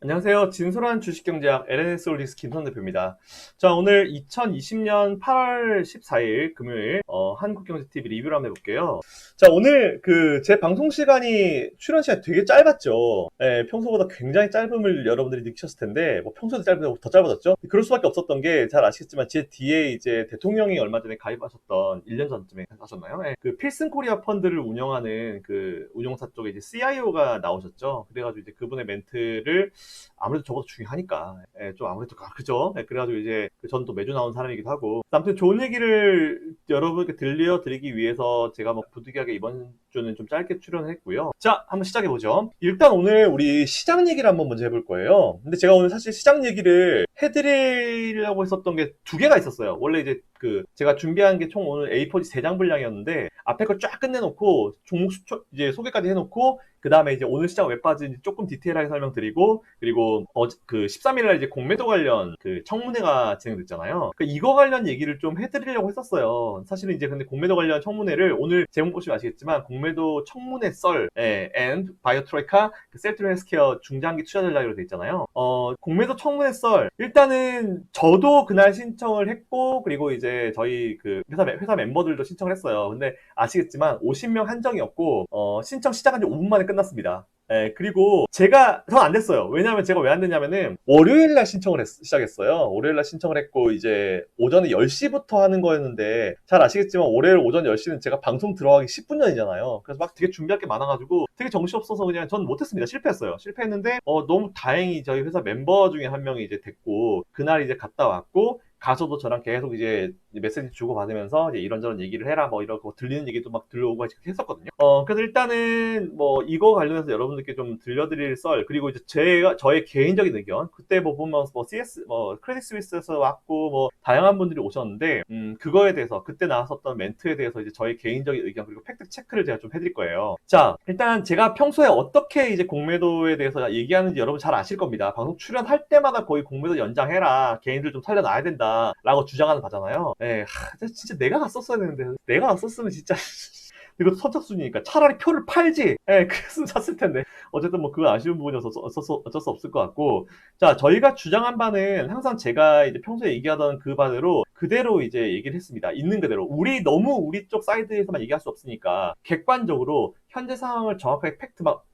안녕하세요. 진솔한 주식경제학 LNS 홀딩스 김선 대표입니다. 자, 오늘 2020년 8월 14일 금요일 한국경제TV 리뷰를 한번 해볼게요. 자, 오늘 제 방송 시간이 출연 시간이 되게 짧았죠. 예, 평소보다 굉장히 짧음을 여러분들이 느끼셨을 텐데 뭐 평소에도 짧은데 더 짧아졌죠. 그럴 수밖에 없었던 게 잘 아시겠지만 제 뒤에 이제 대통령이 얼마 전에 가입하셨던 1년 전쯤에 하셨나요? 예, 그 필승 코리아 펀드를 운영하는 그 운용사 쪽에 이제 CIO가 나오셨죠. 그래가지고 이제 그분의 멘트를 아무래도 저보다 중요하니까 좀 아무래도 그죠. 그래가지고 이제 저는 또 매주 나온 사람이기도 하고 아무튼 좋은 얘기를 여러분께 들려드리기 위해서 제가 뭐 부득이하게 이번 주는 좀 짧게 출연했고요. 자, 한번 시작해 보죠. 일단 오늘 우리 시장 얘기를 한번 먼저 해볼 거예요. 근데 제가 오늘 사실 시장 얘기를 해드리려고 했었던 게 두 개가 있었어요. 원래 이제 제가 준비한 게 총 오늘 A4 3장 분량이었는데 앞에 걸 쫙 끝내놓고 종목 수초 이제 소개까지 해놓고 그 다음에 이제 오늘 시장 왜 빠진지 조금 디테일하게 설명드리고, 그리고 13일날 이제 공매도 관련 청문회가 진행됐잖아요. 이거 관련 얘기를 좀 해드리려고 했었어요. 사실은 이제 근데 공매도 관련 청문회를 오늘 제목 보시면 아시겠지만 공매도 청문회 썰 and 바이오트로이카 셀트로 헬스케어 중장기 투자 전략으로 돼 있잖아요. 공매도 청문회 썰 일단은 저도 그날 신청을 했고, 그리고 이제 저희 회사 멤버들도 신청을 했어요. 근데 아시겠지만 50명 한정이었고 신청 시작한 지 5분 만에 끝났습니다. 그리고 전 안 됐어요. 왜냐면 제가 왜 안 됐냐면은 월요일날 시작했어요. 월요일날 신청을 했고 이제 오전에 10시부터 하는 거였는데 잘 아시겠지만 월요일 오전 10시는 제가 방송 들어가기 10분 전이잖아요. 그래서 막 되게 준비할 게 많아가지고 되게 정신없어서 그냥 전 못했습니다. 실패했어요. 실패했는데 너무 다행히 저희 회사 멤버 중에 한 명이 이제 됐고 그날 이제 갔다 왔고 가서도 저랑 계속 이제 메시지 주고받으면서 이제 이런저런 얘기를 해라 뭐 이러고 들리는 얘기도 막 들려오고 했었거든요. 그래서 일단은 뭐 이거 관련해서 여러분들께 좀 들려드릴 썰, 그리고 이제 저의 개인적인 의견, 그때 뭐 보면 뭐 크레딧 스위스에서 왔고 뭐 다양한 분들이 오셨는데 그거에 대해서 그때 나왔었던 멘트에 대해서 이제 저의 개인적인 의견 그리고 팩트 체크를 제가 좀 해드릴 거예요. 자, 일단 제가 평소에 어떻게 이제 공매도에 대해서 얘기하는지 여러분 잘 아실 겁니다. 방송 출연할 때마다 거의 공매도 연장해라, 개인들 좀 살려놔야 된다 라고 주장하는 바잖아요. 진짜 내가 갔었어야 되는데, 내가 갔었으면 진짜 이것도 선착순이니까 차라리 표를 팔지. 그랬으면 샀을 텐데. 어쨌든 뭐 그건 아쉬운 부분이어서 어쩔 수 없을 것 같고. 자, 저희가 주장한 바는 항상 제가 이제 평소에 얘기하던 그 바대로 그대로 이제 얘기를 했습니다. 있는 그대로. 너무 우리 쪽 사이드에서만 얘기할 수 없으니까 객관적으로 현재 상황을 정확하게 팩트 막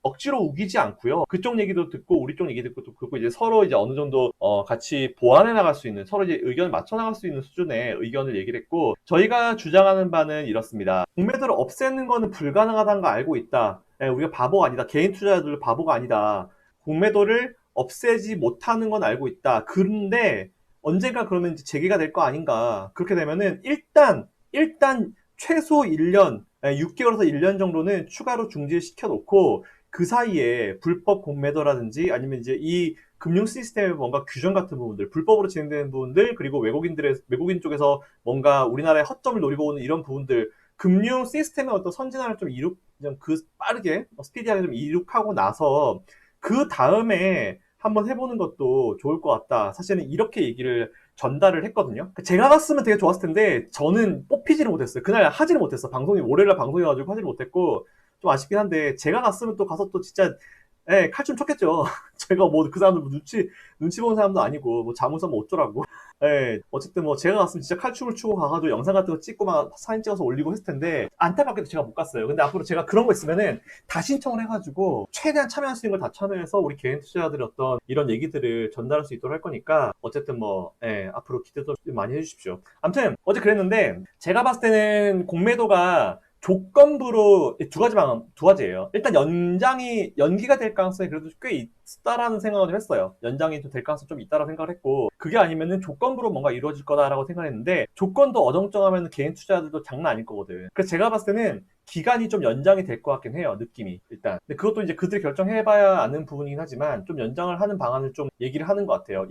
억지로 우기지 않고요. 그쪽 얘기도 듣고 우리 쪽 얘기도 듣고 이제 서로 이제 어느 정도 같이 보완해 나갈 수 있는, 서로 이제 의견을 맞춰 나갈 수 있는 수준의 의견을 얘기를 했고, 저희가 주장하는 바는 이렇습니다. 공매도를 없애는 거는 불가능하다는 거 알고 있다. 우리가 바보가 아니다. 개인 투자자들 바보가 아니다. 공매도를 없애지 못하는 건 알고 있다. 그런데 언젠가 그러면 이제 재개가 될 거 아닌가. 그렇게 되면은 일단 최소 1년, 6개월에서 1년 정도는 추가로 중지시켜 놓고 그 사이에 불법 공매도라든지 아니면 이제 이 금융 시스템의 뭔가 규정 같은 부분들, 불법으로 진행되는 부분들, 그리고 외국인 쪽에서 뭔가 우리나라의 허점을 노리고 오는 이런 부분들, 금융 시스템의 어떤 선진화를 빠르게, 스피디하게 좀 이룩하고 나서 그 다음에 한번 해보는 것도 좋을 것 같다. 사실은 이렇게 얘기를 전달을 했거든요. 제가 갔으면 되게 좋았을 텐데 저는 뽑히지를 못했어요. 그날 하지를 못했어. 월요일날 방송이어가지고 하지를 못했고 좀 아쉽긴 한데, 제가 갔으면 또 가서 또 진짜 칼춤 췄겠죠. 제가 뭐 그 사람들 눈치 보는 사람도 아니고 뭐 자문서 뭐 어쩌라고. 어쨌든 뭐 제가 갔으면 진짜 칼춤을 추고 가가지고 영상 같은 거 찍고 막 사진 찍어서 올리고 했을 텐데 안타깝게도 제가 못 갔어요. 근데 앞으로 제가 그런 거 있으면은 다 신청을 해가지고 최대한 참여할 수 있는 걸 다 참여해서 우리 개인 투자자들의 어떤 이런 얘기들을 전달할 수 있도록 할 거니까 어쨌든 뭐 앞으로 기대도 많이 해주십시오. 아무튼 어제 그랬는데 제가 봤을 때는 공매도가 조건부로 두 가지예요. 일단 연기가 될 가능성이 그래도 꽤 있다라는 생각을 했어요. 연장이 될 가능성이 좀 있다라고 생각을 했고, 그게 아니면은 조건부로 뭔가 이루어질 거다라고 생각을 했는데, 조건도 어정쩡하면 개인 투자자들도 장난 아닐 거거든. 그래서 제가 봤을 때는 기간이 좀 연장이 될 것 같긴 해요, 느낌이. 일단. 근데 그것도 이제 그들이 결정해봐야 아는 부분이긴 하지만, 좀 연장을 하는 방안을 좀 얘기를 하는 것 같아요.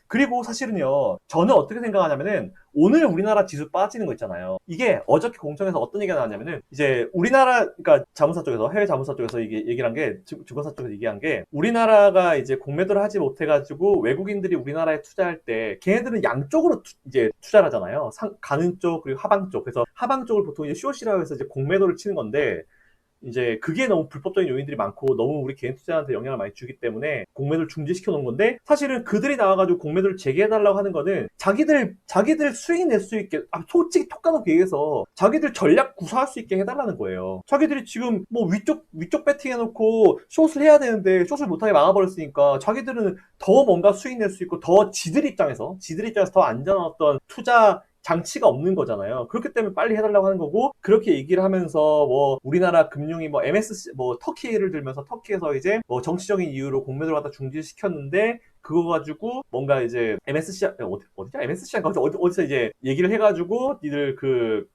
그리고 사실은요, 저는 어떻게 생각하냐면은, 오늘 우리나라 지수 빠지는 거 있잖아요. 이게 어저께 공청에서 어떤 얘기가 나왔냐면은, 이제 그러니까 자문사 쪽에서, 해외 자문사 쪽에서 이게 얘기를 한 게, 증권사 쪽에서 얘기한 게, 우리나라가 이제 공매도를 하지 못해가지고 외국인들이 우리나라에 투자할 때, 걔네들은 양쪽으로 이제 투자를 하잖아요. 가는 쪽, 그리고 하방 쪽. 그래서 하방 쪽을 보통 이제 쇼시라고 해서 이제 공매도를 치는 건데, 이제 그게 너무 불법적인 요인들이 많고 너무 우리 개인 투자자한테 영향을 많이 주기 때문에 공매도를 중지시켜 놓은 건데, 사실은 그들이 나와가지고 공매도를 재개해달라고 하는 거는 자기들 수익 낼 수 있게, 솔직히 톡 까놓고 얘기해서 자기들 전략 구사할 수 있게 해달라는 거예요. 자기들이 지금 뭐 위쪽 배팅 해놓고 숏을 해야 되는데 숏을 못하게 막아버렸으니까 자기들은 더 뭔가 수익 낼 수 있고 더 지들 입장에서 더 안전한 어떤 투자 장치가 없는 거잖아요. 그렇기 때문에 빨리 해달라고 하는 거고, 그렇게 얘기를 하면서 뭐 우리나라 금융이 뭐 MSC 뭐 터키를 들면서 터키에서 이제 뭐 정치적인 이유로 공매도를 갖다 중지시켰는데, 그거 가지고 뭔가 이제 MSCI 어디냐 MSCI인가 어디서 이제 얘기를 해가지고 니들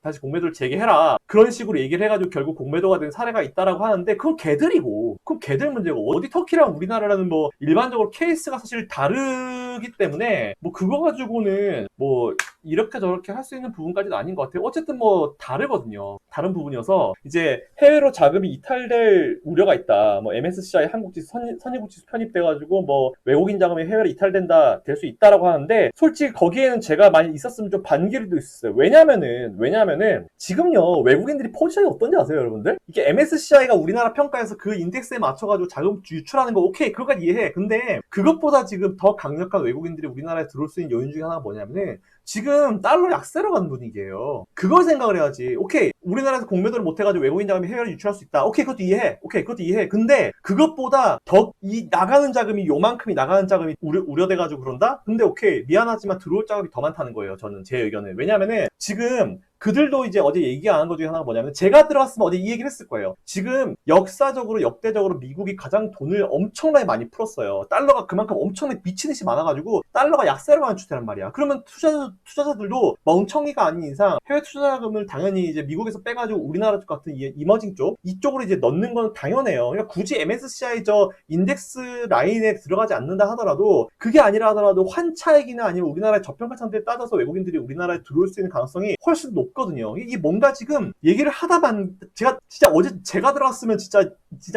다시 공매도를 재개해라, 그런 식으로 얘기를 해가지고 결국 공매도가 된 사례가 있다라고 하는데, 그건 걔들 문제고, 어디 터키랑 우리나라라는 뭐 일반적으로 케이스가 사실 다르기 때문에 뭐 그거 가지고는 뭐 이렇게 저렇게 할 수 있는 부분까지는 아닌 것 같아요. 어쨌든 뭐 다르거든요. 다른 부분이어서 이제 해외로 자금이 이탈될 우려가 있다. 뭐 MSCI 한국지수 선진국지수 편입돼가지고 뭐 외국인 자금이 해외로 이탈된다, 될 수 있다라고 하는데, 솔직히 거기에는 제가 많이 있었으면 좀 반기도 있었어요. 왜냐면은 지금요 외국인들이 포지션이 어떤지 아세요, 여러분들? 이게 MSCI가 우리나라 평가에서 그 인덱스에 맞춰가지고 자금 유출하는 거 오케이, 그거까지 이해해. 근데 그것보다 지금 더 강력한 외국인들이 우리나라에 들어올 수 있는 요인 중에 하나가 뭐냐면은 지금 달러 약세로 가는 분위기예요. 그걸 생각을 해야지. 오케이, 우리나라에서 공매도를 못해가지고 외국인 자금이 해외로 유출할 수 있다. 오케이, 그것도 이해해. 근데 그것보다 더 이 나가는 자금이 요만큼이 나가는 자금이 우려돼가지고 그런다? 근데 오케이, 미안하지만 들어올 자금이 더 많다는 거예요. 저는 제 의견은. 왜냐면은 지금 그들도 이제 어제 얘기 안 한 것 중에 하나가 뭐냐면, 제가 들어왔으면 어제 이 얘기를 했을 거예요. 지금 역대적으로 미국이 가장 돈을 엄청나게 많이 풀었어요. 달러가 그만큼 엄청나게 미친 듯이 많아가지고 달러가 약세로 가는 추세란 말이야. 그러면 투자자들도 멍청이가 아닌 이상 해외 투자자금을 당연히 이제 미국에서 빼가지고 우리나라 쪽 같은 이머징 쪽 이쪽으로 이제 넣는 건 당연해요. 그러니까 굳이 MSCI 저 인덱스 라인에 들어가지 않는다 하더라도, 그게 아니라 하더라도 환차익이나 아니면 우리나라의 저평가 상태에 따져서 외국인들이 우리나라에 들어올 수 있는 가능성이 훨씬 높거든요. 이게 뭔가 지금 얘기를 하다만, 제가 진짜 어제 제가 들어갔으면 진짜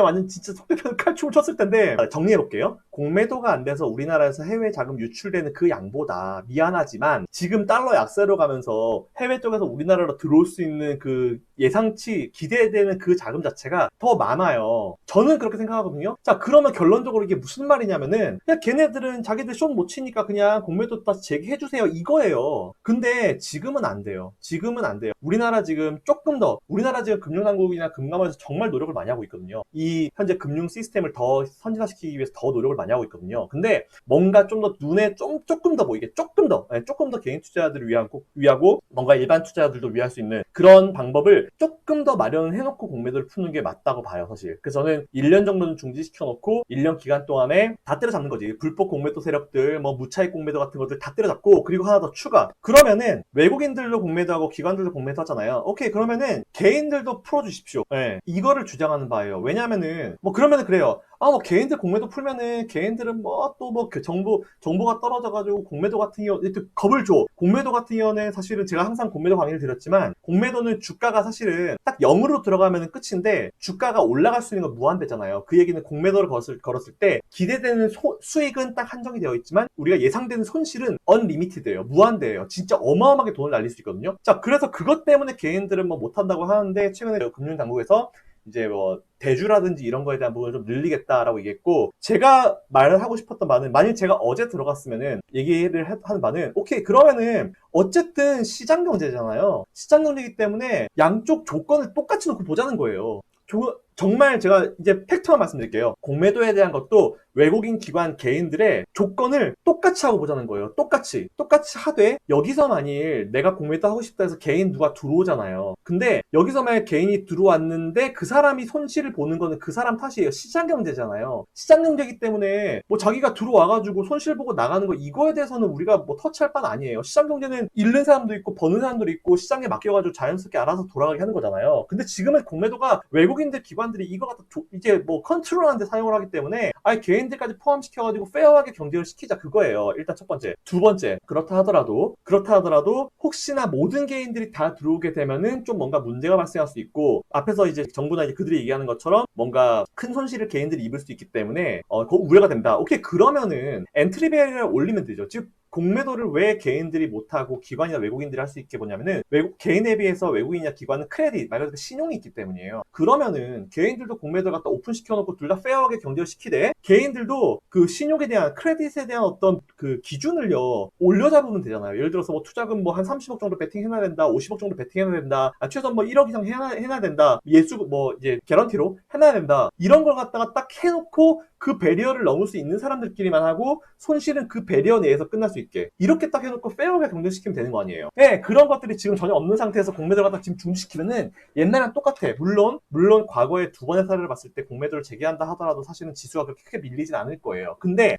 완전 속대편 칼춤을 쳤을 텐데, 정리해볼게요. 공매도가 안 돼서 우리나라에서 해외 자금 유출되는 그 양보다, 미안하지만 지금 달러 약세로 가면서 해외 쪽에서 우리나라로 들어올 수 있는 그 예상치 기대되는 그 자금 자체가 더 많아요. 저는 그렇게 생각하거든요. 자, 그러면 결론적으로 이게 무슨 말이냐면은, 그냥 걔네들은 자기들 숏 못 치니까 그냥 공매도 다시 재개해주세요, 이거예요. 근데 지금은 안 돼요. 우리나라 지금 우리나라 지금 금융당국이나 금감원에서 정말 노력을 많이 하고 있거든요. 이 현재 금융 시스템을 더 선진화시키기 위해서 더 노력을 많이 하고 있거든요. 근데 뭔가 좀 더 눈에 조금 더 보이게, 조금 더 개인 투자자들을 위하고 뭔가 일반 투자자들도 위할 수 있는 그런 방법을 조금 더 마련해놓고 공매도를 푸는 게 맞다고 봐요, 사실. 그래서 저는 1년 정도는 중지시켜놓고 1년 기간 동안에 다 때려잡는 거지. 불법 공매도 세력들, 뭐 무차익 공매도 같은 것들 다 때려잡고, 그리고 하나 더 추가. 그러면은 외국인들도 공매도하고 기관들도 공매도 하잖아요. 오케이, 그러면은 개인들도 풀어주십시오. 네, 이거를 주장하는 바예요. 왜냐면은 뭐 그러면은 그래요. 뭐 개인들 공매도 풀면은 개인들은 뭐 또 뭐 정보가 떨어져가지고 공매도 같은 경우 겁을 줘. 공매도 같은 경우는 사실은 제가 항상 공매도 강의를 드렸지만, 공매도는 주가가 사실은 딱 0으로 들어가면 끝인데 주가가 올라갈 수 있는 건 무한대잖아요. 그 얘기는 공매도를 걸었을 때 기대되는 수익은 딱 한정이 되어 있지만 우리가 예상되는 손실은 언리미티드예요. 무한대예요. 진짜 어마어마하게 돈을 날릴 수 있거든요. 자, 그래서 그것 때문에 개인들은 뭐 못한다고 하는데, 최근에 금융당국에서 이제 뭐 대주라든지 이런 거에 대한 부분을 좀 늘리겠다라고 얘기했고, 제가 말을 하고 싶었던 바는, 만약 제가 어제 들어갔으면은 얘기를 하는 바는, 오케이, 그러면은 어쨌든 시장 경제잖아요. 시장 경제이기 때문에 양쪽 조건을 똑같이 놓고 보자는 거예요. 정말 제가 이제 팩트만 말씀드릴게요. 공매도에 대한 것도 외국인 기관 개인들의 조건을 똑같이 하고 보자는 거예요. 똑같이 하되, 여기서 만일 내가 공매도 하고 싶다 해서 개인 누가 들어오잖아요. 근데 여기서 만약 개인이 들어왔는데 그 사람이 손실을 보는 거는 그 사람 탓이에요. 시장 경제잖아요. 시장 경제이기 때문에 뭐 자기가 들어와가지고 손실 보고 나가는 거, 이거에 대해서는 우리가 뭐 터치할 바는 아니에요. 시장 경제는 잃는 사람도 있고 버는 사람도 있고 시장에 맡겨가지고 자연스럽게 알아서 돌아가게 하는 거잖아요. 근데 지금은 공매도가 외국인들 기관들이 이거 갖다 이제 뭐 컨트롤하는데 사용을 하기 때문에 아예 개인들까지 포함시켜가지고 페어하게 경쟁을 시키자, 그거예요. 일단 첫 번째. 두 번째, 그렇다 하더라도 혹시나 모든 개인들이 다 들어오게 되면은 좀 뭔가 문제가 발생할 수 있고, 앞에서 이제 정부나 이제 그들이 얘기하는 것처럼 뭔가 큰 손실을 개인들이 입을 수 있기 때문에 그거 우려가 된다. 오케이, 그러면은 엔트리 베리어를 올리면 되죠. 즉 공매도를 왜 개인들이 못하고 기관이나 외국인들이 할 수 있게 보냐면은 개인에 비해서 외국인이나 기관은 크레딧, 말 그대로 신용이 있기 때문이에요. 그러면은 개인들도 공매도를 갖다 오픈시켜놓고 둘 다 페어하게 경쟁을 시키되 개인들도 그 신용에 대한 크레딧에 대한 어떤 그 기준을요 올려잡으면 되잖아요. 예를 들어서 뭐 투자금 뭐 한 30억 정도 베팅해놔야 된다, 50억 정도 베팅해놔야 된다, 최소한 뭐 1억 이상 해놔야 된다, 예수 뭐 이제 개런티로 해놔야 된다, 이런 걸 갖다가 딱 해놓고 그 배리어를 넘을 수 있는 사람들끼리만 하고 손실은 그 배리어 내에서 끝날 수 있게 이렇게 딱 해놓고 페어하게 경쟁시키면 되는 거 아니에요. 네, 그런 것들이 지금 전혀 없는 상태에서 공매도를 갖다 지금 중지시키면은 옛날이랑 똑같아. 물론 과거에 두 번의 사례를 봤을 때 공매도를 재개한다 하더라도 사실은 지수가 그렇게 크게 밀리진 않을 거예요. 근데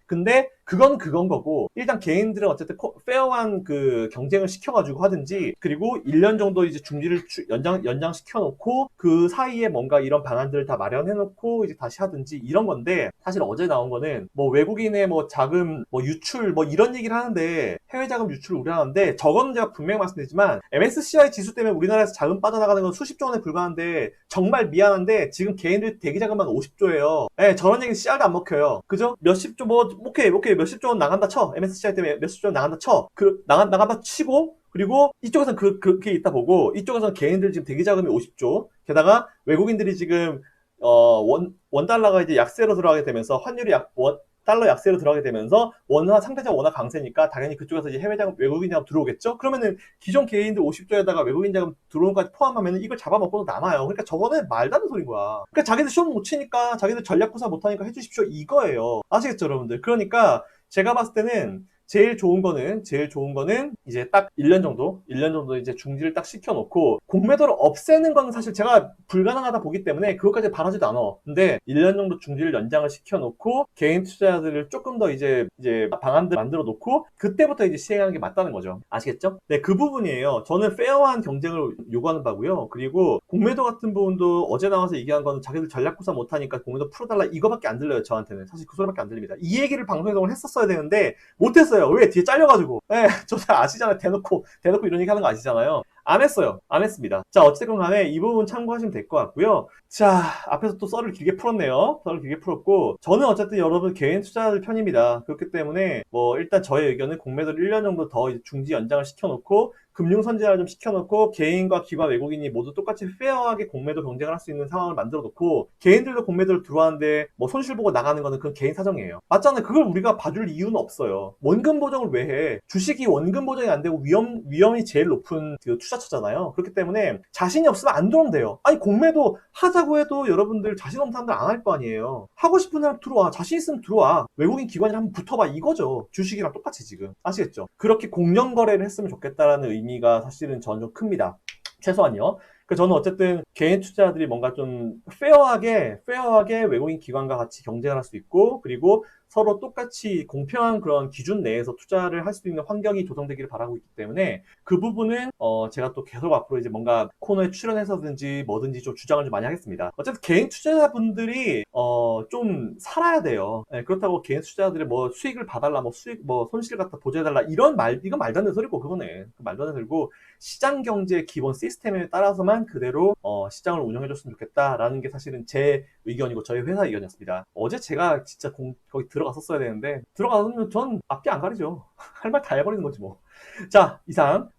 그건 거고, 일단 개인들은 어쨌든 페어한 그 경쟁을 시켜가지고 하든지, 그리고 1년 정도 이제 중지를 연장시켜놓고 그 사이에 뭔가 이런 방안들을 다 마련해놓고 이제 다시 하든지 이런 건데, 사실 어제 나온 거는 뭐 외국인의 뭐 자금 뭐 유출 뭐 이런 얘기를 하는데, 해외 자금 유출을 우려하는데, 저거는 제가 분명히 말씀드리지만 MSCI 지수 때문에 우리나라에서 자금 빠져나가는 건 수십조 원에 불과한데, 정말 미안한데 지금 개인들 대기 자금만 50조예요. 네, 저런 얘기는 씨알도 안 먹혀요. 그죠? 몇십조 뭐 오케이 몇십조 원 나간다 쳐. MSCI 때문에 몇십조 원 나간다 쳐. 나간다 치고, 그리고 이쪽에서는 그렇게 있다 보고, 이쪽에서는 개인들 지금 대기 자금이 50조. 게다가 외국인들이 지금 원달러가 이제 약세로 들어가게 되면서, 환율이 달러 약세로 들어가게 되면서 상대적 워낙 강세니까 당연히 그쪽에서 이제 해외 자금, 외국인 자금 들어오겠죠. 그러면은 기존 개인들 50조에다가 외국인 자금 들어오는 것까지 포함하면은 이걸 잡아먹고도 남아요. 그러니까 저거는 말도 안 되는 소린 거야. 그러니까 자기들 시험 못 치니까, 자기들 전략 구사 못 하니까 해주십시오, 이거예요. 아시겠죠, 여러분들? 그러니까 제가 봤을 때는 제일 좋은 거는 이제 딱 1년 정도 이제 중지를 딱 시켜놓고, 공매도를 없애는 건 사실 제가 불가능하다 보기 때문에 그것까지 바라지도 않아. 근데 1년 정도 중지를 연장을 시켜놓고 개인 투자자들을 조금 더 이제 방안들 만들어 놓고 그때부터 이제 시행하는 게 맞다는 거죠. 아시겠죠? 네, 그 부분이에요. 저는 페어한 경쟁을 요구하는 바고요. 그리고 공매도 같은 부분도 어제 나와서 얘기한 거는 자기들 전략 구사 못하니까 공매도 풀어달라, 이거밖에 안 들려요. 저한테는 사실 그 소리밖에 안 들립니다. 이 얘기를 방송에서 했었어야 되는데 못했어요. 왜? 뒤에 잘려가지고. 네, 저 아시잖아요. 대놓고 이런 얘기 하는 거 아시잖아요. 안 했어요. 안 했습니다. 자, 어쨌든 간에 이 부분 참고하시면 될 것 같고요. 자, 앞에서 또 썰을 길게 풀었네요. 썰을 길게 풀었고, 저는 어쨌든 여러분 개인 투자자들 편입니다. 그렇기 때문에 뭐 일단 저의 의견은 공매도를 1년 정도 더 중지 연장을 시켜놓고, 금융 선진화를 좀 시켜놓고, 개인과 기관, 외국인이 모두 똑같이 페어하게 공매도 경쟁을 할 수 있는 상황을 만들어 놓고, 개인들도 공매도를 들어왔는데 뭐 손실 보고 나가는 거는 그건 개인 사정이에요. 맞잖아요. 그걸 우리가 봐줄 이유는 없어요. 원금 보정을 왜 해? 주식이 원금 보정이 안 되고 위험이 제일 높은 그 투자처잖아요. 그렇기 때문에 자신이 없으면 안 들어오면 돼요. 아니, 공매도 하자고 해도 여러분들 자신 없는 사람들 안 할 거 아니에요. 하고 싶은 사람 들어와. 자신 있으면 들어와. 외국인 기관이랑 한번 붙어봐, 이거죠. 주식이랑 똑같이 지금. 아시겠죠? 그렇게 공정 거래를 했으면 좋겠다라는 의미가 사실은 저는 좀 큽니다. 최소한요. 저는 어쨌든 개인 투자자들이 뭔가 좀 페어하게 외국인 기관과 같이 경쟁을 할 수 있고, 그리고 서로 똑같이 공평한 그런 기준 내에서 투자를 할 수 있는 환경이 조성되기를 바라고 있기 때문에, 그 부분은 제가 또 계속 앞으로 이제 뭔가 코너에 출연해서든지 뭐든지 좀 주장을 좀 많이 하겠습니다. 어쨌든 개인 투자자분들이 좀 살아야 돼요. 네, 그렇다고 개인 투자자들이 뭐 수익을 봐달라, 뭐 손실 갖다 보조해달라, 이건 말도 안 되는 소리고, 그거네. 말도 안 되는 소리고, 시장 경제 기본 시스템에 따라서만 그대로 시장을 운영해줬으면 좋겠다라는 게 사실은 제 의견이고 저희 회사 의견이었습니다. 어제 제가 진짜 거기 들어갔었어야 되는데, 들어가면 전 앞뒤 안 가리죠. 할 말 다 해버리는 거지 뭐. 자, 이상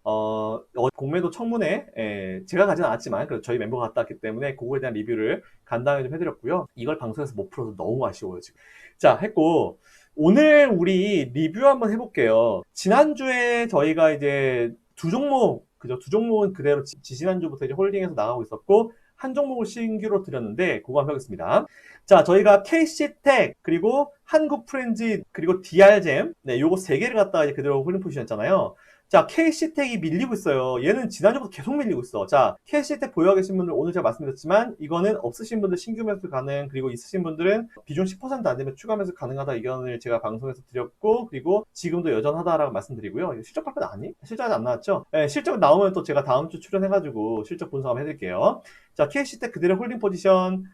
공매도 청문회, 제가 가진 않았지만 그래도 저희 멤버가 갔다 왔기 때문에 그거에 대한 리뷰를 간단하게 좀 해드렸고요. 이걸 방송에서 못 풀어서 너무 아쉬워요 지금. 자, 했고, 오늘 우리 리뷰 한번 해볼게요. 지난주에 저희가 이제 두 종목은 그대로 지난주부터 이제 홀딩해서 나가고 있었고, 한 종목을 신규로 드렸는데 그거 한번 하겠습니다. 자, 저희가 KC텍, 그리고 한국프렌즈, 그리고 DR잼, 네, 요거 세 개를 갖다가 이제 그대로 홀딩 포지션했잖아요. 자, KC텍이 밀리고 있어요. 얘는 지난주부터 계속 밀리고 있어. 자, KC텍 보유하고 계신 분들 오늘 제가 말씀드렸지만, 이거는 없으신 분들 신규 매수 가능, 그리고 있으신 분들은 비중 10% 안 되면 추가 매수 가능하다 의견을 제가 방송에서 드렸고, 그리고 지금도 여전하다라고 말씀드리고요. 실적 발표 나왔니? 실적이 안 나왔죠? 네, 실적 나오면 또 제가 다음 주 출연해가지고 실적 분석 한번 해드릴게요. 자, KC텍 그대로 홀딩 포지션.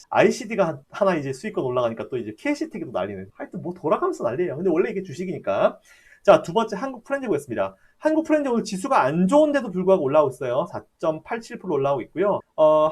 ICD가 하나 이제 수익권 올라가니까 또 이제 KC텍이 또 난리네. 하여튼 뭐 돌아가면서 난리예요. 근데 원래 이게 주식이니까. 자, 두 번째 한국프렌즈 보겠습니다. 한국프렌즈 오늘 지수가 안 좋은데도 불구하고 올라오고 있어요. 4.87% 올라오고 있고요.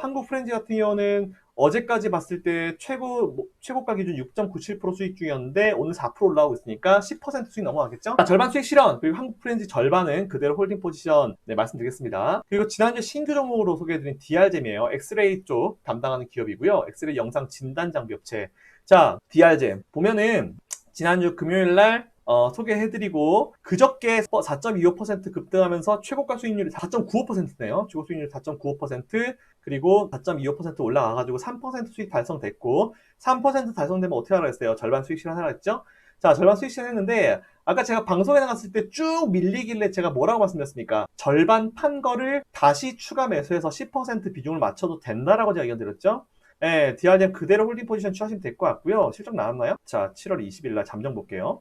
한국프렌즈 같은 경우는 어제까지 봤을 때 최고가 기준 6.97% 수익 중이었는데 오늘 4% 올라오고 있으니까 10% 수익 넘어가겠죠? 자, 절반 수익 실현, 그리고 한국 프렌즈 절반은 그대로 홀딩 포지션 말씀드리겠습니다. 그리고 지난주 신규 종목으로 소개해드린 DR잼이에요. 엑스레이 쪽 담당하는 기업이고요. 엑스레이 영상 진단 장비 업체. 자, DR잼 보면은 지난주 금요일날 소개해드리고 그저께 4.25% 급등하면서 최고가 수익률이 4.95%네요. 최고 수익률 4.95%, 그리고 4.25% 올라가가지고 3% 수익 달성됐고, 3% 달성되면 어떻게 하라 했어요? 절반 수익 실현하라 했죠? 자, 절반 수익 실현했는데 아까 제가 방송에 나갔을 때 쭉 밀리길래 제가 뭐라고 말씀드렸습니까? 절반 판 거를 다시 추가 매수해서 10% 비중을 맞춰도 된다라고 제가 의견 드렸죠? 네, DRM 그대로 홀딩 포지션 취하시면 될 것 같고요. 실적 나왔나요? 자, 7월 20일 날 잠정 볼게요.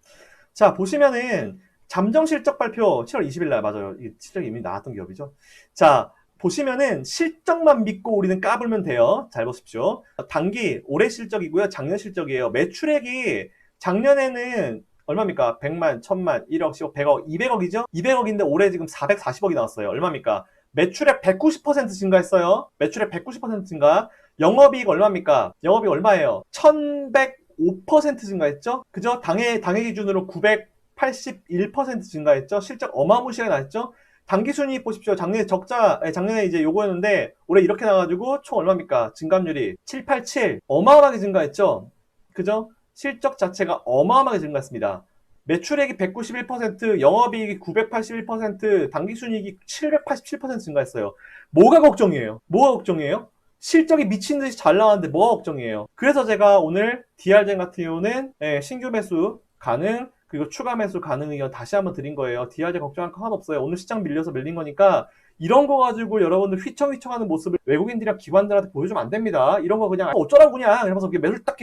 자, 보시면은 잠정 실적 발표 7월 20일 날 맞아요. 이 실적이 이미 나왔던 기업이죠. 자, 보시면은 실적만 믿고 우리는 까불면 돼요. 잘 보십시오. 단기 올해 실적이고요. 작년 실적이에요. 매출액이 작년에는 얼마입니까? 100만, 1000만, 1억, 10억, 100억, 200억이죠? 200억인데 올해 지금 440억이 나왔어요. 얼마입니까? 매출액 190% 증가했어요. 매출액 190% 증가. 영업이익 얼마입니까? 영업이익 얼마예요? 1105% 증가했죠? 그죠? 당해 기준으로 981% 증가했죠? 실적 어마무시하게 나왔죠? 당기순이익 보십시오. 작년에 이제 요거였는데, 올해 이렇게 나와가지고, 총 얼마입니까? 증감률이 787. 어마어마하게 증가했죠? 그죠? 실적 자체가 어마어마하게 증가했습니다. 매출액이 191%, 영업이익이 981%, 당기순이익이 787% 증가했어요. 뭐가 걱정이에요? 뭐가 걱정이에요? 실적이 미친 듯이 잘 나왔는데 뭐가 걱정이에요? 그래서 제가 오늘 DR젠 같은 경우는 신규 매수 가능, 그리고 추가 매수 가능 의견 다시 한번 드린 거예요. DR젠 걱정할 거 하나도 없어요. 오늘 시장 밀려서 밀린 거니까 이런 거 가지고 여러분들 휘청휘청하는 모습을 외국인들이랑 기관들한테 보여주면 안 됩니다. 이런 거 그냥 어쩌라고 그냥 이러면서 매수를 딱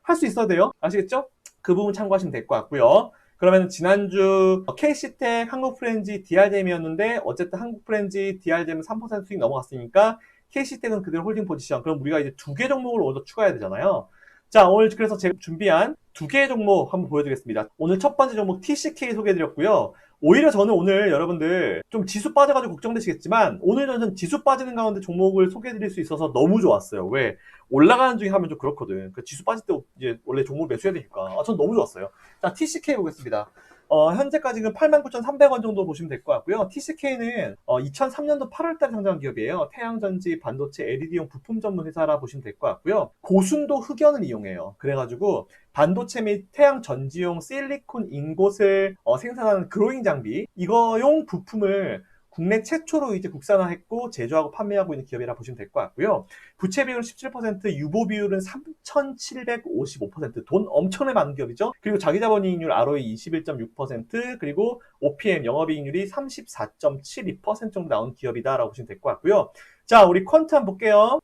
할 수 있어야 돼요. 아시겠죠? 그 부분 참고하시면 될 것 같고요. 그러면 지난주 KC텍, 한국프렌즈, DR잼이었는데 어쨌든 한국프렌즈, DR잼은 3% 수익 넘어갔으니까 KC텍은 그대로 홀딩 포지션. 그럼 우리가 이제 2개 종목을 오늘 추가해야 되잖아요. 자, 오늘 그래서 제가 준비한 2개의 종목 한번 보여드리겠습니다. 오늘 첫 번째 종목 TCK 소개해드렸고요. 오히려 저는 오늘 여러분들 좀 지수 빠져가지고 걱정되시겠지만 오늘 저는 지수 빠지는 가운데 종목을 소개해드릴 수 있어서 너무 좋았어요. 왜? 올라가는 중에 하면 좀 그렇거든. 그 지수 빠질 때 이제 원래 종목 매수해야 되니까. 전 너무 좋았어요. 자, TCK 보겠습니다. 현재까지 지금 89,300원 정도 보시면 될 것 같고요. TCK는 2003년도 8월달에 상장한 기업이에요. 태양전지, 반도체, LED용 부품 전문 회사라 보시면 될 것 같고요. 고순도 흑연을 이용해요. 그래가지고 반도체 및 태양전지용 실리콘 인곳을 생산하는 그로잉 장비, 이거용 부품을 국내 최초로 이제 국산화했고 제조하고 판매하고 있는 기업이라 보시면 될 것 같고요. 부채 비율은 17%, 유보 비율은 3,755%. 돈 엄청나게 많은 기업이죠. 그리고 자기자본이익률 ROE 21.6%, 그리고 OPM 영업이익률이 34.72% 정도 나온 기업이다라고 보시면 될 것 같고요. 자, 우리 퀀트 한번 볼게요.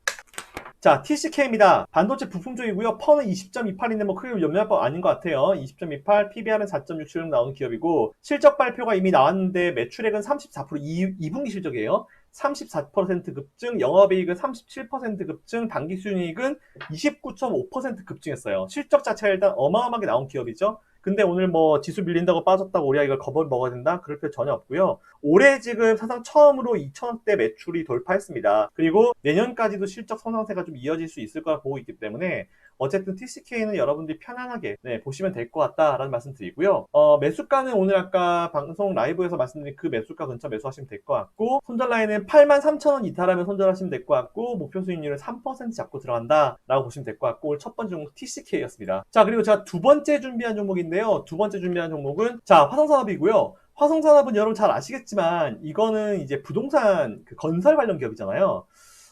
자, TCK입니다. 반도체 부품 쪽이고요. 펀은 20.28인데 뭐 크게 염려할 거 아닌 것 같아요. 20.28, PBR은 4.67 나온 기업이고 실적 발표가 이미 나왔는데 매출액은 34%, 2분기 실적이에요. 34% 급증, 영업이익은 37% 급증, 당기순이익은 29.5% 급증했어요. 실적 자체가 일단 어마어마하게 나온 기업이죠. 근데 오늘 뭐 지수 밀린다고 빠졌다고 우리가 이걸 겁을 먹어야 된다? 그럴 필요 전혀 없고요. 올해 지금 사상 처음으로 2천억대 매출이 돌파했습니다. 그리고 내년까지도 실적 성장세가 좀 이어질 수 있을 거라 보고 있기 때문에 어쨌든 TCK는 여러분들이 편안하게 보시면 될 것 같다라는 말씀 드리고요. 매수가는 오늘 아까 방송 라이브에서 말씀드린 그 매수가 근처 매수하시면 될 것 같고 손절 라인은 83,000원 이탈하면 손절하시면 될 것 같고 목표 수익률은 3% 잡고 들어간다 라고 보시면 될 것 같고 오늘 첫 번째 종목 TCK였습니다. 자, 그리고 제가 두 번째 준비한 종목인데요. 두 번째 준비한 종목은 자, 화성산업이고요. 화성산업은 여러분 잘 아시겠지만 이거는 이제 부동산 건설 관련 기업이잖아요.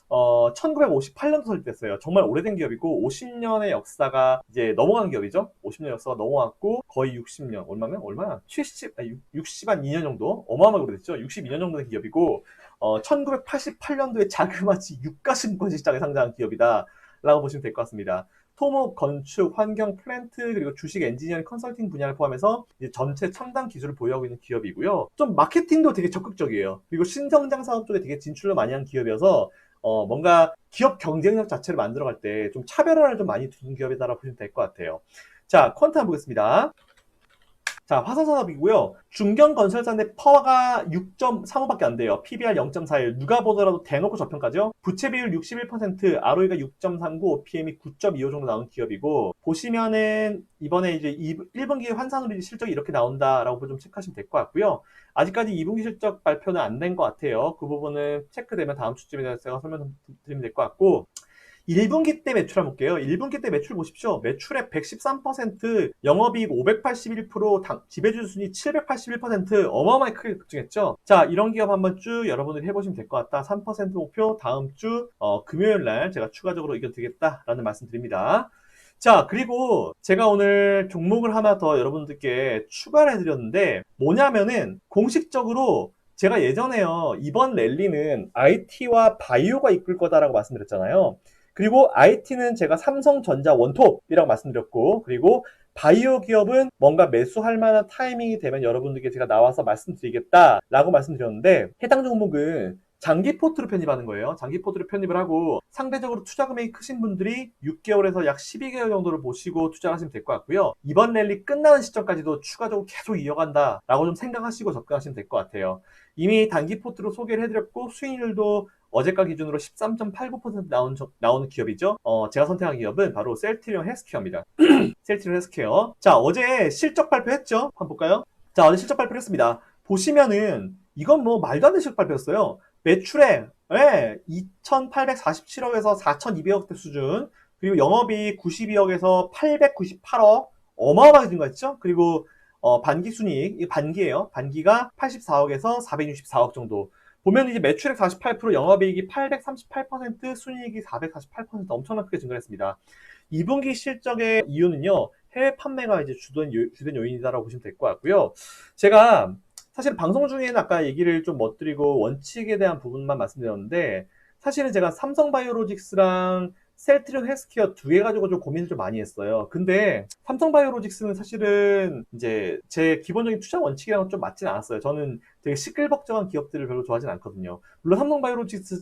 1958년도 설립됐어요. 정말 오래된 기업이고 50년의 역사가 이제 넘어간 기업이죠. 50년 역사가 넘어갔고 거의 60년 얼마야? 60한 2년 정도 어마어마하게 오래됐죠. 62년 정도 된 기업이고 1988년도에 자그마치 유가증권 시장에 상장한 기업이다 라고 보시면 될 것 같습니다. 토목, 건축, 환경, 플랜트, 그리고 주식 엔지니어링 컨설팅 분야를 포함해서 이제 전체 첨단 기술을 보유하고 있는 기업이고요. 좀 마케팅도 되게 적극적이에요. 그리고 신성장 사업 쪽에 되게 진출을 많이 한 기업이어서 뭔가 기업 경쟁력 자체를 만들어갈 때 좀 차별화를 좀 많이 두는 기업이다라고 보시면 될 것 같아요. 자, 퀀트 한번 보겠습니다. 자, 화성산업이고요. 중견건설사인데 퍼가 6.35밖에 안 돼요. PBR 0.41. 누가 보더라도 대놓고 저평가죠. 부채 비율 61%, ROE가 6.39, PM이 9.25 정도 나온 기업이고, 보시면은 이번에 이제 1분기 환산으로 실적이 이렇게 나온다라고 좀 체크하시면 될 것 같고요. 아직까지 2분기 실적 발표는 안 된 것 같아요. 그 부분은 체크되면 다음 주쯤에 제가 설명드리면 될 것 같고, 1분기 때 매출 한번 볼게요. 1분기 때 매출 보십시오. 매출액 113%, 영업이익 581%, 지배주 순위 781%, 어마어마하게 크게 급증했죠. 자, 이런 기업 한번 쭉 여러분들이 해보시면 될 것 같다. 3% 목표 다음 주 금요일 날 제가 추가적으로 이겨드리겠다라는 말씀 드립니다. 자, 그리고 제가 오늘 종목을 하나 더 여러분들께 추가를 해드렸는데 뭐냐면은 공식적으로 제가 예전에요. 이번 랠리는 IT와 바이오가 이끌 거다라고 말씀드렸잖아요. 그리고 IT는 제가 삼성전자 원톱이라고 말씀드렸고, 그리고 바이오 기업은 뭔가 매수할 만한 타이밍이 되면 여러분들께 제가 나와서 말씀드리겠다라고 말씀드렸는데, 해당 종목은 장기 포트로 편입하는 거예요. 장기 포트로 편입을 하고 상대적으로 투자 금액이 크신 분들이 6개월에서 약 12개월 정도를 보시고 투자를 하시면 될 것 같고요. 이번 랠리 끝나는 시점까지도 추가적으로 계속 이어간다라고 좀 생각하시고 접근하시면 될 것 같아요. 이미 단기 포트로 소개를 해드렸고 수익률도 어제가 기준으로 13.89% 나오는 기업이죠. 제가 선택한 기업은 바로 셀트리온 헬스케어입니다. 셀트리온 헬스케어. 자, 어제 실적 발표했죠? 한번 볼까요? 자, 어제 실적 발표를 했습니다. 보시면은 이건 뭐 말도 안 되는 실적 발표였어요. 매출액 2,847억에서 4,200억대 수준, 그리고 영업이익 92억에서 898억, 어마어마하게 증가했죠. 그리고 반기 순이익, 이 반기예요. 반기가 84억에서 464억 정도. 보면 이제 매출액 48%, 영업이익이 838%, 순이익이 448% 엄청나게 크게 증가했습니다. 2분기 실적의 이유는요, 해외 판매가 이제 주된 요인이다라고 보시면 될 것 같고요. 제가 사실 방송 중에는 아까 얘기를 좀 못 드리고 원칙에 대한 부분만 말씀드렸는데, 사실은 제가 삼성바이오로직스랑 셀트리온 헬스케어 두 개 가지고 좀 고민을 좀 많이 했어요. 근데 삼성바이오로직스는 사실은 이제 제 기본적인 투자 원칙이랑은 좀 맞진 않았어요. 저는 되게 시끌벅적한 기업들을 별로 좋아하진 않거든요. 물론 삼성바이오로직스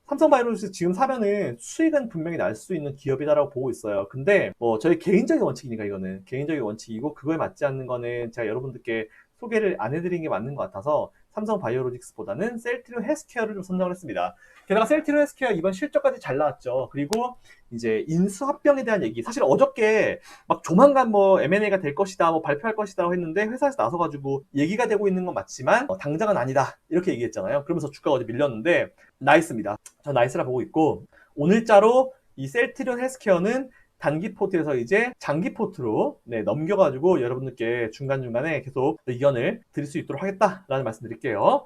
지금 사면은 수익은 분명히 날 수 있는 기업이다라고 보고 있어요. 근데 뭐 저희 개인적인 원칙이니까 이거는 개인적인 원칙이고 그거에 맞지 않는 거는 제가 여러분들께 소개를 안 해드리는 게 맞는 것 같아서 삼성바이오로직스보다는 셀트리온 헬스케어를 좀 선정을 했습니다. 게다가 셀트리온 헬스케어 이번 실적까지 잘 나왔죠. 그리고 이제 인수합병에 대한 얘기, 사실 어저께 막 조만간 뭐 M&A가 될 것이다, 뭐 발표할 것이다라고 했는데 회사에서 나서가지고 얘기가 되고 있는 건 맞지만 당장은 아니다 이렇게 얘기했잖아요. 그러면서 주가가 어제 밀렸는데 나이스입니다. 저 나이스라 보고 있고, 오늘자로 이 셀트리온 헬스케어는 단기 포트에서 이제 장기 포트로 넘겨가지고 여러분들께 중간중간에 계속 의견을 드릴 수 있도록 하겠다라는 말씀 드릴게요.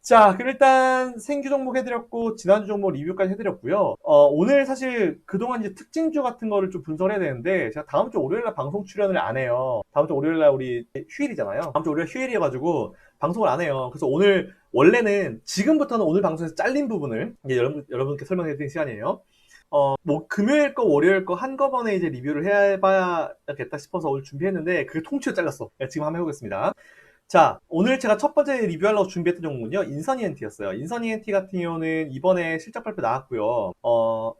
자, 그럼 일단 생규 종목 해드렸고 지난주 종목 리뷰까지 해드렸고요. 오늘 사실 그동안 이제 특징주 같은 거를 좀 분석을 해야 되는데 제가 다음 주 월요일날 방송 출연을 안 해요. 다음 주 월요일날 우리 휴일이잖아요. 다음 주 월요일 휴일이어가지고 방송을 안 해요. 그래서 오늘 원래는 지금부터는 오늘 방송에서 잘린 부분을 이제 여러분께 설명해드리는 시간이에요. 뭐 금요일 거 월요일 거 한꺼번에 이제 리뷰를 해봐야겠다 싶어서 오늘 준비했는데 그게 통째로 잘렸어. 지금 한번 해보겠습니다. 자, 오늘 제가 첫 번째 리뷰하려고 준비했던 종목은요, 인선 ENT였어요. 인선 ENT 같은 경우는 이번에 실적 발표 나왔고요.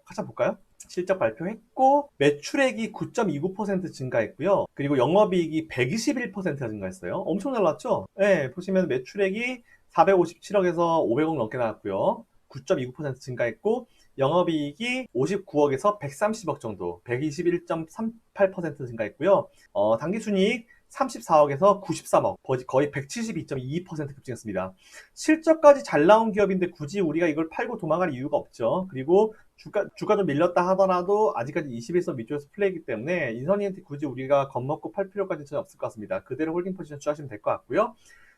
같이 한번 볼까요? 실적 발표했고, 매출액이 9.29% 증가했고요. 그리고 영업이익이 121%가 증가했어요. 엄청 잘 나왔죠? 네, 보시면 매출액이 457억에서 500억 넘게 나왔고요. 9.29% 증가했고, 영업이익이 59억에서 130억 정도, 121.38% 증가했고요. 당기순이익 34억에서 93억, 거의 172.22% 급증했습니다. 실적까지 잘 나온 기업인데 굳이 우리가 이걸 팔고 도망갈 이유가 없죠. 그리고 주가 좀 밀렸다 하더라도 아직까지 21선 밑쪽에서 플레이이기 때문에 인선이한테 굳이 우리가 겁먹고 팔 필요까지는 전혀 없을 것 같습니다. 그대로 홀딩 포지션 취하시면 될 것 같고요.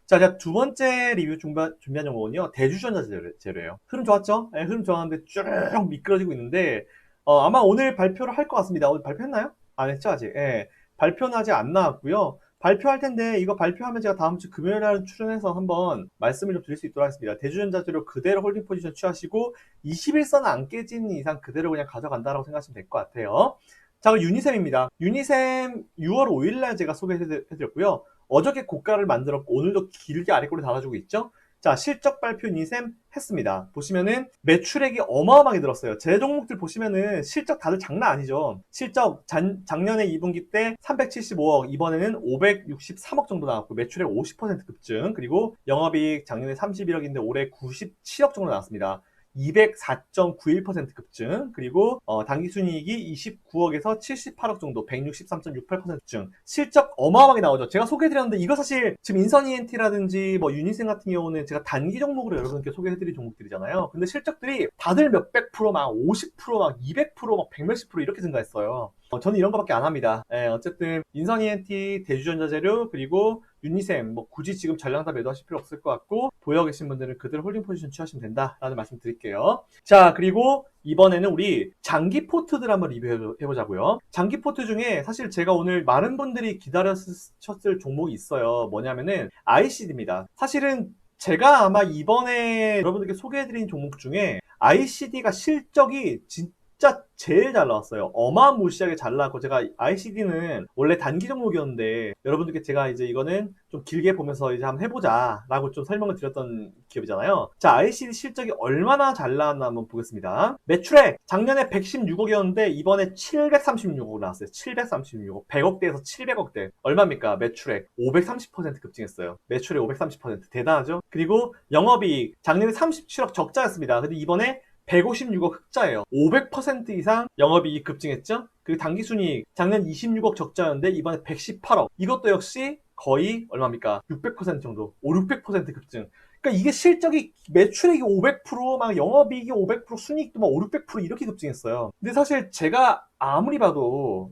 자, 두 번째 리뷰 준비한 종목은요, 대주전자 재료예요. 흐름 좋았죠? 네, 흐름 좋았는데 쭉 미끄러지고 있는데, 아마 오늘 발표를 할 것 같습니다. 오늘 발표했나요? 안 했죠, 아직? 예. 발표는 아직 안 나왔고요. 발표할 텐데, 이거 발표하면 제가 다음 주 금요일 날 출연해서 한번 말씀을 좀 드릴 수 있도록 하겠습니다. 대주전자 재료 그대로 홀딩 포지션 취하시고, 21선 안 깨지는 이상 그대로 그냥 가져간다라고 생각하시면 될 것 같아요. 자, 그럼 유니셈입니다. 유니셈 6월 5일 날 제가 소개해드렸고요. 어저께 고가를 만들었고 오늘도 길게 아래꼬리 달아주고 있죠. 자, 실적 발표 유니셈 했습니다. 보시면은 매출액이 어마어마하게 늘었어요. 제 종목들 보시면은 실적 다들 장난 아니죠. 실적 작년에 2분기 때 375억, 이번에는 563억 정도 나왔고 매출액 50% 급증, 그리고 영업이익 작년에 31억인데 올해 97억 정도 나왔습니다. 204.91% 급증, 그리고 당기순이익이 29억에서 78억 정도, 163.68% 급증. 실적 어마어마하게 나오죠. 제가 소개해드렸는데 이거 사실 지금 인선 ENT라든지 뭐 유니센 같은 경우는 제가 단기 종목으로 여러분께 소개해드린 종목들이잖아요. 근데 실적들이 다들 몇백 프로, 막 50%, 막 200%, 막 100몇십 프로 이렇게 증가했어요. 저는 이런 거밖에 안 합니다. 어쨌든 인선 ENT, 대주전자재료, 그리고 유니셈, 뭐 굳이 지금 전량 다 매도하실 필요 없을 것 같고, 보유 계신 분들은 그대로 홀딩 포지션 취하시면 된다라는 말씀 드릴게요. 자, 그리고 이번에는 우리 장기 포트들 한번 리뷰해보자고요. 장기 포트 중에 사실 제가 오늘 많은 분들이 기다렸을 종목이 있어요. 뭐냐면은 ICD입니다. 사실은 제가 아마 이번에 여러분들께 소개해드린 종목 중에 ICD가 실적이 진짜 제일 잘 나왔어요. 어마무시하게 잘 나왔고, 제가 ICD는 원래 단기 종목이었는데 여러분들께 제가 이제 이거는 좀 길게 보면서 이제 한번 해보자 라고 좀 설명을 드렸던 기업이잖아요. 자, ICD 실적이 얼마나 잘 나왔나 한번 보겠습니다. 매출액 작년에 116억이었는데 이번에 736억 나왔어요. 736억. 100억대에서 700억대. 얼마입니까? 매출액 530% 급증했어요. 매출액 530%. 대단하죠? 그리고 영업이익 작년에 37억 적자였습니다. 근데 이번에 156억 흑자예요. 500% 이상 영업이익 급증했죠? 그리고 당기순이익 작년 26억 적자였는데 이번에 118억. 이것도 역시 거의 얼마입니까? 600% 정도. 5,600% 급증. 그러니까 이게 실적이 매출액이 500%, 막 영업이익이 500%, 순이익도 막 5, 600% 이렇게 급증했어요. 근데 사실 제가 아무리 봐도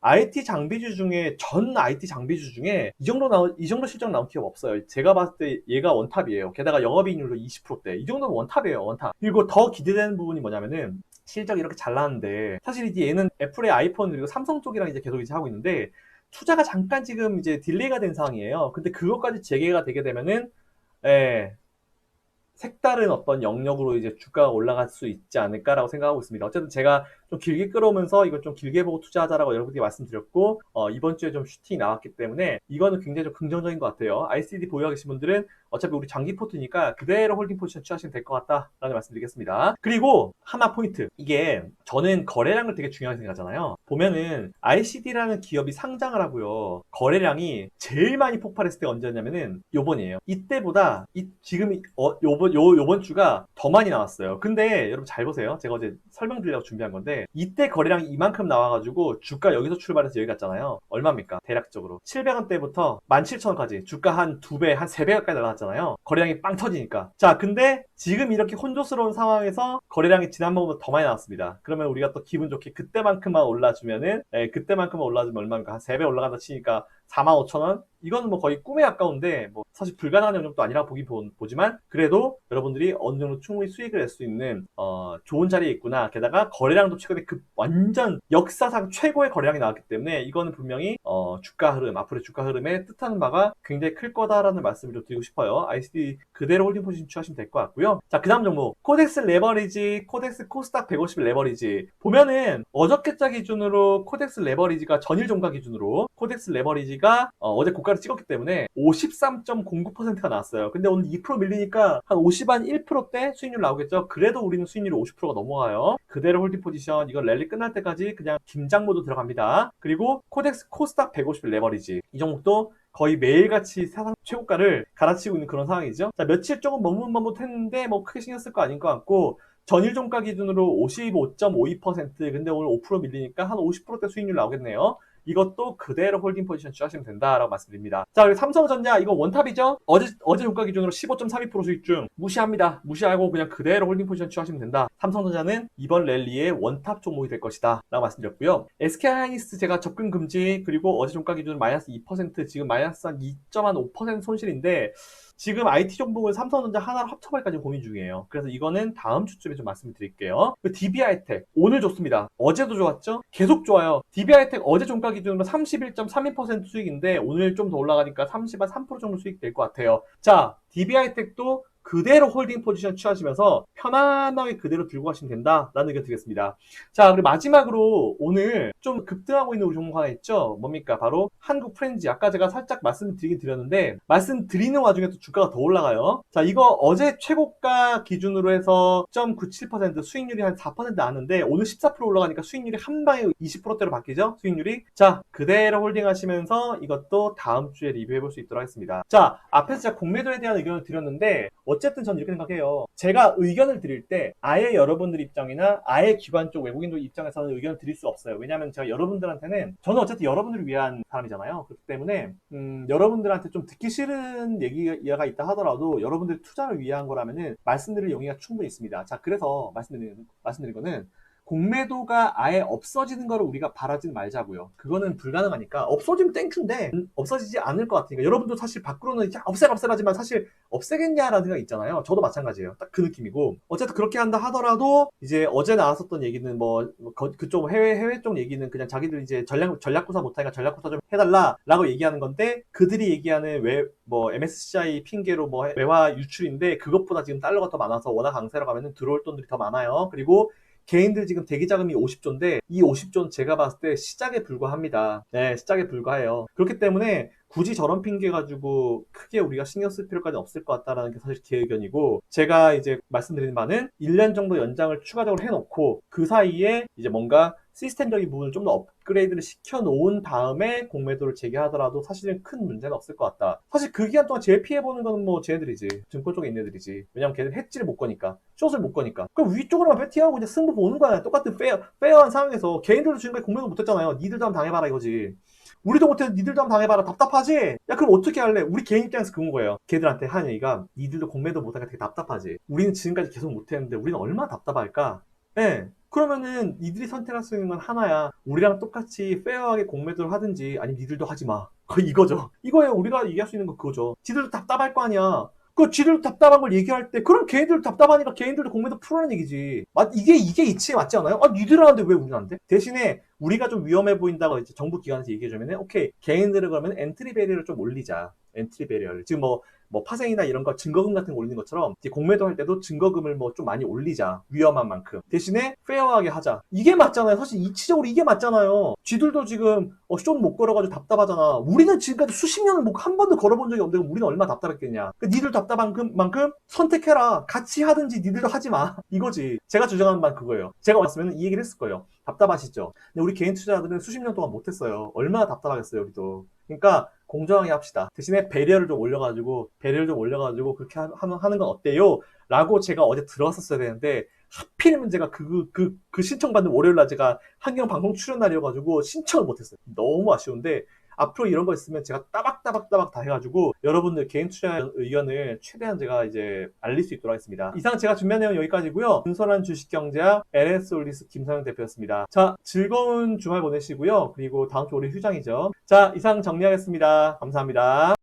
IT 장비주 중에 전 IT 장비주 중에 이 정도 실적 나온 기업 없어요. 제가 봤을 때 얘가 원탑이에요. 게다가 영업이익률도 20%대. 이 정도면 원탑이에요, 원탑. 그리고 더 기대되는 부분이 뭐냐면은 실적이 이렇게 잘 나왔는데 사실 이제 얘는 애플의 아이폰 그리고 삼성 쪽이랑 이제 계속 이제 하고 있는데 투자가 잠깐 지금 이제 딜레이가 된 상황이에요. 근데 그것까지 재개가 되게 되면은 예, 색다른 어떤 영역으로 이제 주가가 올라갈 수 있지 않을까라고 생각하고 있습니다. 어쨌든 제가 좀 길게 끌어오면서 이걸 좀 길게 보고 투자하자라고 여러분께 말씀드렸고, 이번 주에 좀 슈팅이 나왔기 때문에 이거는 굉장히 좀 긍정적인 것 같아요. ICD 보유하고 계신 분들은 어차피 우리 장기 포트니까 그대로 홀딩 포지션 취하시면 될 것 같다라는 말씀드리겠습니다. 그리고 하나 포인트. 이게 저는 거래량을 되게 중요하게 생각하잖아요. 보면은 ICD라는 기업이 상장을 하고요. 거래량이 제일 많이 폭발했을 때가 언제였냐면은 요번이에요. 이때보다 요번 주가 더 많이 나왔어요. 근데 여러분 잘 보세요. 제가 어제 설명드리려고 준비한 건데 이때 거래량이 이만큼 나와가지고 주가 여기서 출발해서 여기 갔잖아요. 얼마입니까? 대략적으로 700원대부터 17,000원까지 주가 한 2배, 한 3배 가까이 날아갔잖아요. 거래량이 빵 터지니까. 자, 근데 지금 이렇게 혼조스러운 상황에서 거래량이 지난번보다 더 많이 나왔습니다. 그러면 우리가 또 기분 좋게 그때만큼만 올라주면은 얼마입니까? 한 3배 올라간다 치니까 45,000원? 이건 뭐 거의 꿈에 가까운데 뭐 사실 불가능한 영역도 아니라 보지만 그래도 여러분들이 어느 정도 충분히 수익을 낼 수 있는 좋은 자리에 있구나. 게다가 거래량도 최근에 완전 역사상 최고의 거래량이 나왔기 때문에 이거는 분명히 주가 흐름, 앞으로의 주가 흐름에 뜻하는 바가 굉장히 클 거다라는 말씀을 좀 드리고 싶어요. ICD 그대로 홀딩 포지션 취하시면 될 것 같고요. 자, 그 다음 종목 코덱스 레버리지, 코덱스 코스닥 150 레버리지 보면은 어저께자 기준으로 코덱스 레버리지가 전일 종가 기준으로 코덱스 레버리지가 어제 고가를 찍었기 때문에 53.09%가 나왔어요. 근데 오늘 2% 밀리니까 한 50한 1%대 수익률 나오겠죠. 그래도 우리는 수익률이 50%가 넘어가요. 그대로 홀딩 포지션, 이거 랠리 끝날 때까지 그냥 김장 모드 들어갑니다. 그리고 코덱스 코스닥 150 레버리지 이 종목도 거의 매일같이 사상 최고가를 갈아치고 있는 그런 상황이죠. 자, 며칠 조금 머뭇머뭇했는데 뭐 크게 신경 쓸 거 아닌 것 같고 전일 종가 기준으로 55.52%, 근데 오늘 5% 밀리니까 한 50%대 수익률 나오겠네요. 이것도 그대로 홀딩 포지션 취하시면 된다라고 말씀드립니다. 자, 그리고 삼성전자 이거 원탑이죠? 어제 종가 기준으로 15.32% 수익 중 무시합니다. 무시하고 그냥 그대로 홀딩 포지션 취하시면 된다. 삼성전자는 이번 랠리의 원탑 종목이 될 것이다 라고 말씀드렸고요. SK하이닉스 제가 접근 금지, 그리고 어제 종가 기준으로 마이너스 2%, 지금 마이너스 한 2.5% 손실인데 지금 IT 종목을 삼성전자 하나로 합쳐버릴까지 고민 중이에요. 그래서 이거는 다음 주쯤에 좀 말씀을 드릴게요. DB하이텍 오늘 좋습니다. 어제도 좋았죠? 계속 좋아요. DB하이텍 어제 종가 기준으로 31.32% 수익인데 오늘 좀 더 올라가니까 30한 3% 정도 수익 될 것 같아요. 자, DB하이텍도 그대로 홀딩 포지션 취하시면서 편안하게 그대로 들고 가시면 된다라는 의견 드리겠습니다. 자, 그리고 마지막으로 오늘 좀 급등하고 있는 우리 종목 하나 있죠? 뭡니까? 바로 한국 프렌즈. 아까 제가 살짝 말씀드리긴 드렸는데 말씀드리는 와중에 또 주가가 더 올라가요. 자, 이거 어제 최고가 기준으로 해서 0.97% 수익률이 한 4% 나왔는데 오늘 14% 올라가니까 수익률이 한 방에 20%대로 바뀌죠? 수익률이. 자, 그대로 홀딩 하시면서 이것도 다음 주에 리뷰해 볼 수 있도록 하겠습니다. 자, 앞에서 제가 공매도에 대한 의견을 드렸는데 어쨌든 저는 이렇게 생각해요. 제가 의견을 드릴 때 아예 여러분들 입장이나 아예 기관 쪽 외국인들 입장에서는 의견을 드릴 수 없어요. 왜냐하면 제가 여러분들한테는 저는 어쨌든 여러분들을 위한 사람이잖아요. 그렇기 때문에 여러분들한테 좀 듣기 싫은 얘기가 있다 하더라도 여러분들 투자를 위한 거라면은 말씀드릴 용의가 충분히 있습니다. 자, 그래서 말씀드린 거는 공매도가 아예 없어지는 거를 우리가 바라지는 말자고요. 그거는 불가능하니까. 없어지면 땡큐인데 없어지지 않을 것 같으니까 여러분도 사실 밖으로는 없애라지만 사실 없애겠냐라는 생각 있잖아요. 저도 마찬가지예요. 딱 그 느낌이고 어쨌든 그렇게 한다 하더라도 이제 어제 나왔었던 얘기는 그쪽 해외 쪽 얘기는 그냥 자기들 이제 전략구사 못하니까 전략구사 좀 해달라라고 얘기하는 건데 그들이 얘기하는 MSCI 핑계로 외화 유출인데 그것보다 지금 달러가 더 많아서 워낙 강세로 가면은 들어올 돈들이 더 많아요. 그리고 개인들 지금 대기 자금이 50조인데 이 50조는 제가 봤을 때 시작에 불과합니다. 네, 시작에 불과해요. 그렇기 때문에 굳이 저런 핑계 가지고 크게 우리가 신경 쓸 필요까지 없을 것 같다라는 게 사실 제 의견이고 제가 이제 말씀드리는 바는 1년 정도 연장을 추가적으로 해놓고 그 사이에 이제 뭔가 시스템적인 부분을 좀 더 업그레이드를 시켜놓은 다음에 공매도를 재개하더라도 사실은 큰 문제는 없을 것 같다. 사실 그 기간 동안 제일 피해보는 거는 쟤네들이지. 증권 쪽에 있는 애들이지. 왜냐면 걔들 해지를 못 거니까. 숏을 못 거니까. 그럼 위쪽으로만 배팅하고 이제 승부 보는 거야. 똑같은 페어한 상황에서 걔네들도 지금까지 공매도 못했잖아요. 니들도 한번 당해봐라 이거지. 우리도 못해도 니들도 한번 당해봐라. 답답하지? 야 그럼 어떻게 할래? 우리 개인 입장에서 그런 거예요. 걔들한테 하는 얘기가 니들도 공매도 못하니까 되게 답답하지. 우리는 지금까지 계속 못했는데 우리는 얼마나 답답할까? 네. 그러면은 니들이 선택할 수 있는 건 하나야. 우리랑 똑같이 페어하게 공매도를 하든지 아니면 니들도 하지 마. 이거죠. 이거예요. 우리가 얘기할 수 있는 거 그거죠. 지들도 답답할 거 아니야. 지들도 답답한 걸 얘기할 때 그럼 걔네들도 답답하니까 걔네들도 공매도 풀어라는 얘기지. 이게 이치에 맞지 않아요? 니들 하는데 왜 우리는 안 돼? 대신에 우리가 좀 위험해 보인다고 이제 정부 기관에서 얘기해주면은 오케이 개인들을 그러면 엔트리 베리어를 좀 올리자. 엔트리 베리어를 지금 파생이나 이런 거 증거금 같은 거 올리는 것처럼 공매도 할 때도 증거금을 좀 많이 올리자. 위험한 만큼. 대신에 페어하게 하자. 이게 맞잖아요. 사실 이치적으로 이게 맞잖아요. 쥐들도 지금 숏 못 걸어가지고 답답하잖아. 우리는 지금까지 수십 년을 한 번도 걸어본 적이 없는데 우리는 얼마나 답답했겠냐. 니들 답답한 만큼 선택해라. 같이 하든지 니들도 하지 마. 이거지. 제가 주장하는 말 그거예요. 제가 왔으면 이 얘기를 했을 거예요. 답답하시죠? 근데 우리 개인 투자자들은 수십 년 동안 못했어요. 얼마나 답답하겠어요, 우리도. 그러니까 공정하게 합시다. 대신에 배려를 좀 올려가지고 그렇게 하는 건 어때요? 라고 제가 어제 들어왔었어야 되는데 하필이면 제가 그 신청받는 월요일날 제가 한경 방송 출연 날이어가지고 신청을 못했어요. 너무 아쉬운데 앞으로 이런 거 있으면 제가 따박따박 다 해가지고 여러분들 개인 투자 의견을 최대한 제가 이제 알릴 수 있도록 하겠습니다. 이상 제가 준비한 내용 여기까지고요. 순선한 주식경제학 LS올리스 김상현 대표였습니다. 자, 즐거운 주말 보내시고요. 그리고 다음 주 월요일 휴장이죠. 자, 이상 정리하겠습니다. 감사합니다.